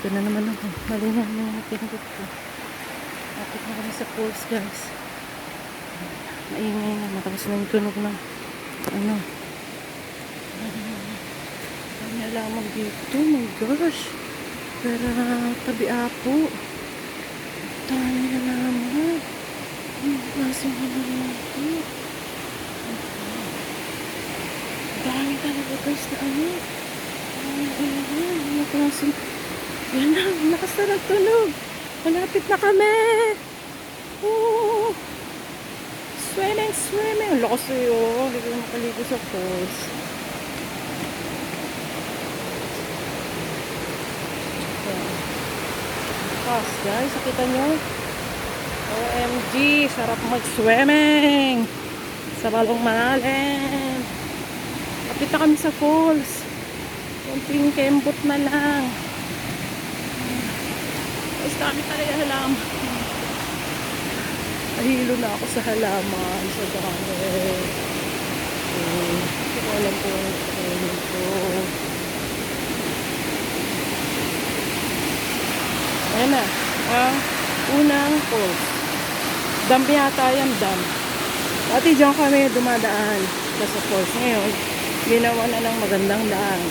Dito na naman ako. Mali na yung pinagod ko. Lapit na kami sa falls, guys. Maingay na. Matapos na yung tunog ng ano. Kami alamang dito. Oh my gosh. Pero tabi apo. Dami na naman. Masong halalapo. Dami talaga guys na ano. Ano klaseng. Yan na. Lakas na nagtunog. Malapit na kami. Oh. Swimming, swimming. Ang lakas sa'yo. Hindi ko makaligo sa falls. Lakas guys. Nakita nyo? OMG. Sarap mag-swimming. Sa balong malalim. Kapit na kami sa falls. Kunting kembot na lang. Guys, dami talaga halaman. Nahilo na ako sa halaman. Sa dami. Hindi ko alam po ang kainin ko. Ayan na. Ang unang falls. Dam yata yan, dam. Dati dyan kami dumadaan sa falls. Ngayon, ginawa na ng magandang daan.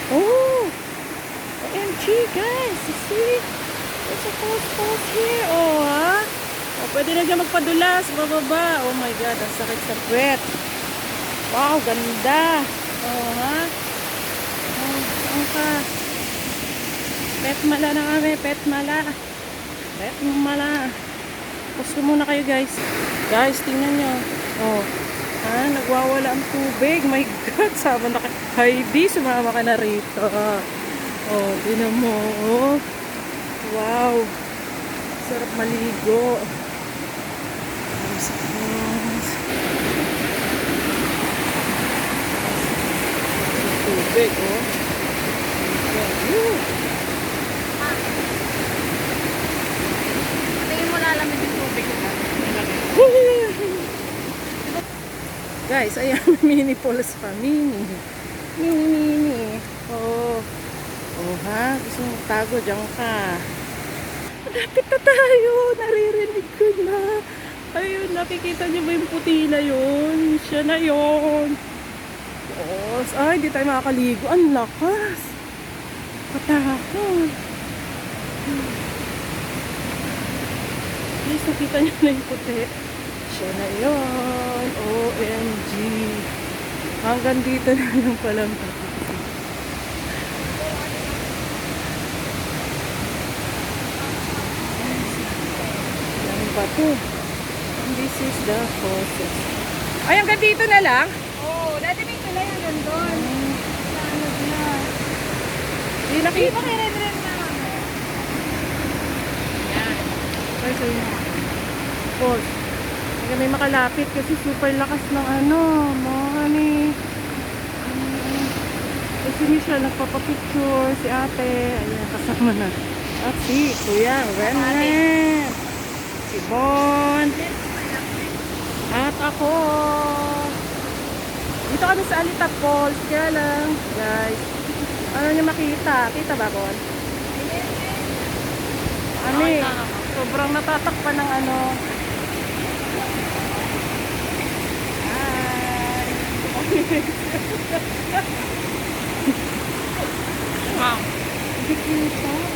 Oh, OMG guys, you see? There's a falls here. Oh, ha? Oh, pwede na dyan magpadulas, bababa. Oh my God, ang sakit sa puwet. Wow, ganda. Oh, ha? Oh, saan ka? Petmala na kami, Petmala. Petmala. Pusto muna kayo guys. Guys, tingnan nyo. Oh, ha? Nagwawala ang tubig. My God, sama na kayo. Heidi, sumama ka na rito. Oh, tinan mo. Oh. Wow. Sarap maligo. Tubig, oh. Tingin mo lalamig yung tubig ko. Guys, ayan, mini falls pa. Mini. Oh. Oh, ha? Gusto mong tago, dyan ka. Malapit na tayo. Naririnig ko na. Ayun, nakikita niyo ba yung puti na yun? Siya na yun. Oh, ay, di tayo makakaligo. Ang lakas. Katakot. Please, nakita niyo na yung puti. Siya na yun. OMG. Hanggang dito na lang palang. Yan pa to. This is the process. Ay, hanggang dito na lang? Oo, dati may tulay hanggang doon. Ano na? Hindi nakita. Di ba kaya rin na? Yan. Ay, sa'yo na. Pause. Hindi may makalapit kasi super lakas ng ano. Mga ni... Si Michelle nagpapapicture. Si ate. Ayan, kasama na. At si Kuya Ren. Si Bon. At ako. Dito kami sa Alitap Falls. Kaya lang, guys. Ano nyo makita? Kita ba, Bon? Ano eh. Sobrang natatakpan ng ano. Wow. Hindi kita.